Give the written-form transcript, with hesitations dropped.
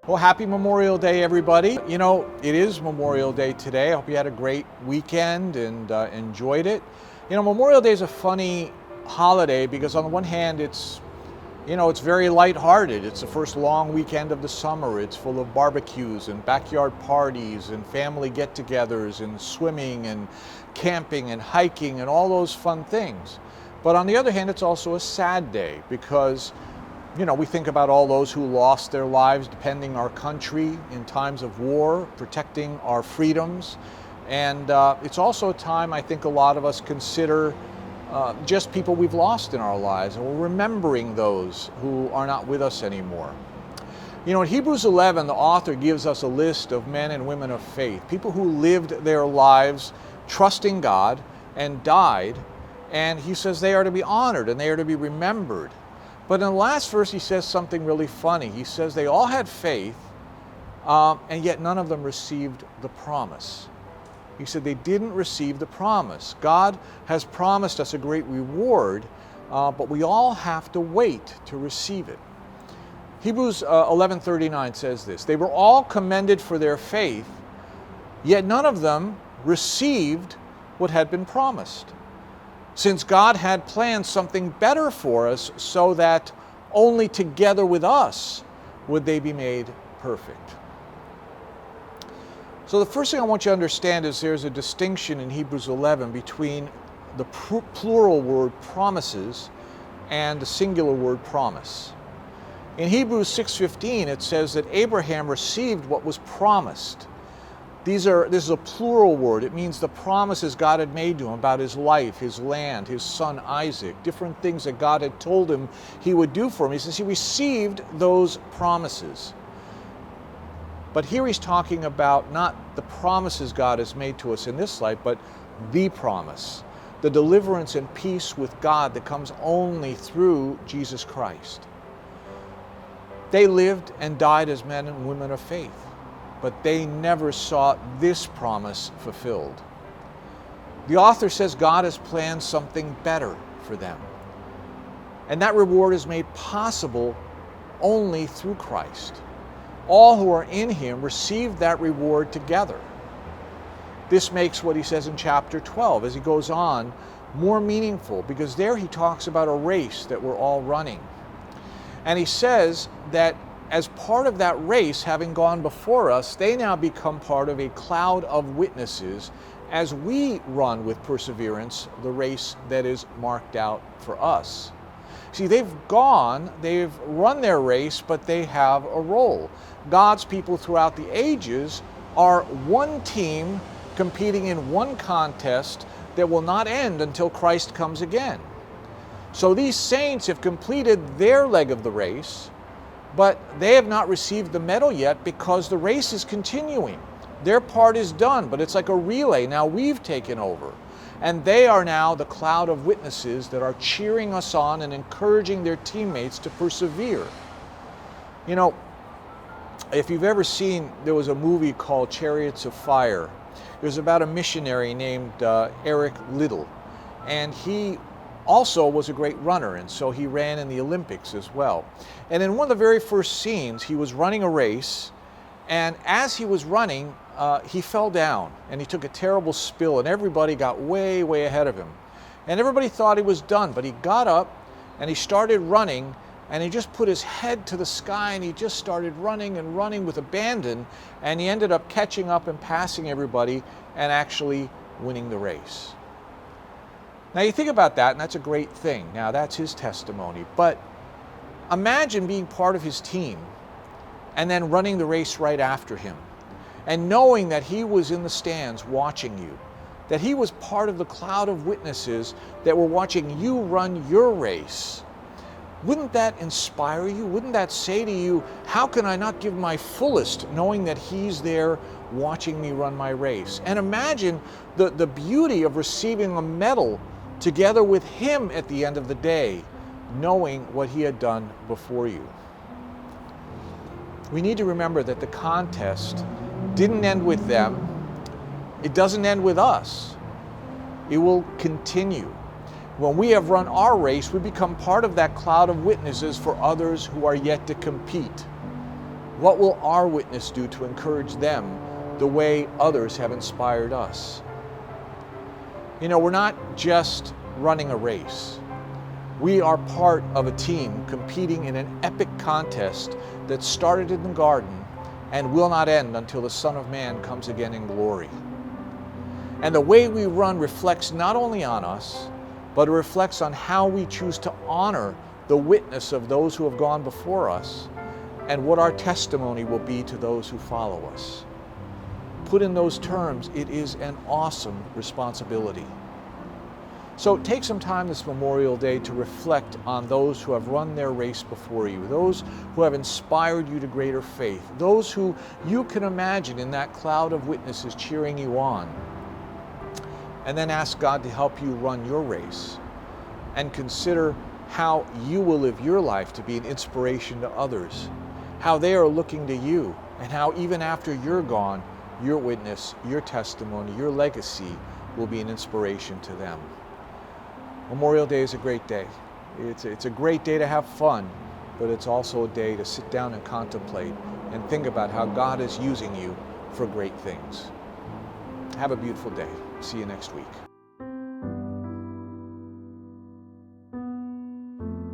Well, happy Memorial Day, everybody. You know, it is Memorial Day today. I hope you had a great weekend and enjoyed it. You know, Memorial Day is a funny holiday because on the one hand, it's very lighthearted. It's the first long weekend of the summer. It's full of barbecues and backyard parties and family get-togethers and swimming and camping and hiking and all those fun things. But on the other hand, it's also a sad day because we think about all those who lost their lives defending our country in times of war, protecting our freedoms. And it's also a time I think a lot of us consider just people we've lost in our lives, and we're remembering those who are not with us anymore. You know, in Hebrews 11, the author gives us a list of men and women of faith, people who lived their lives trusting God and died, and he says they are to be honored and they are to be remembered. But in the last verse, he says something really funny. He says they all had faith, and yet none of them received the promise. He said they didn't receive the promise. God has promised us a great reward, but we all have to wait to receive it. Hebrews 11:39 says this: they were all commended for their faith, yet none of them received what had been promised, since God had planned something better for us, so that only together with us would they be made perfect. So the first thing I want you to understand is there's a distinction in Hebrews 11 between the plural word promises and the singular word promise. In Hebrews 6:15 it says that Abraham received what was promised. This is a plural word. It means the promises God had made to him about his life, his land, his son Isaac, different things that God had told him he would do for him. He says he received those promises. But here he's talking about not the promises God has made to us in this life, but the promise, the deliverance and peace with God that comes only through Jesus Christ. They lived and died as men and women of faith, but they never saw this promise fulfilled. The author says God has planned something better for them, and that reward is made possible only through Christ. All who are in him receive that reward together. This makes what he says in chapter 12, as he goes on, more meaningful, because there he talks about a race that we're all running. And he says that as part of that race, having gone before us, they now become part of a cloud of witnesses as we run with perseverance the race that is marked out for us. See, they've run their race, but they have a role. God's people throughout the ages are one team competing in one contest that will not end until Christ comes again. So these saints have completed their leg of the race, but they have not received the medal yet because the race is continuing. Their part is done, but it's like a relay. Now we've taken over. And they are now the cloud of witnesses that are cheering us on and encouraging their teammates to persevere. You know, if you've ever seen, there was a movie called Chariots of Fire. It was about a missionary named Eric Liddell. And he also was a great runner, and so he ran in the Olympics as well. And in one of the very first scenes, he was running a race, and as he was running, he fell down and he took a terrible spill, and everybody got way, way ahead of him. And everybody thought he was done, but he got up and he started running, and he just put his head to the sky and he just started running and running with abandon, and he ended up catching up and passing everybody and actually winning the race. Now you think about that, and that's a great thing. Now that's his testimony. But imagine being part of his team and then running the race right after him, and knowing that he was in the stands watching you, that he was part of the cloud of witnesses that were watching you run your race. Wouldn't that inspire you? Wouldn't that say to you, how can I not give my fullest knowing that he's there watching me run my race? And imagine the beauty of receiving a medal together with him at the end of the day, knowing what he had done before you. We need to remember that the contest didn't end with them. It doesn't end with us. It will continue. When we have run our race, we become part of that cloud of witnesses for others who are yet to compete. What will our witness do to encourage them the way others have inspired us? You know, we're not just running a race. We are part of a team competing in an epic contest that started in the garden and will not end until the Son of Man comes again in glory. And the way we run reflects not only on us, but it reflects on how we choose to honor the witness of those who have gone before us and what our testimony will be to those who follow us. Put in those terms, it is an awesome responsibility. So take some time this Memorial Day to reflect on those who have run their race before you, those who have inspired you to greater faith, those who you can imagine in that cloud of witnesses cheering you on. And then ask God to help you run your race and consider how you will live your life to be an inspiration to others, how they are looking to you, and how even after you're gone, your witness, your testimony, your legacy will be an inspiration to them. Memorial Day is a great day. It's a great day to have fun, but it's also a day to sit down and contemplate and think about how God is using you for great things. Have a beautiful day. See you next week.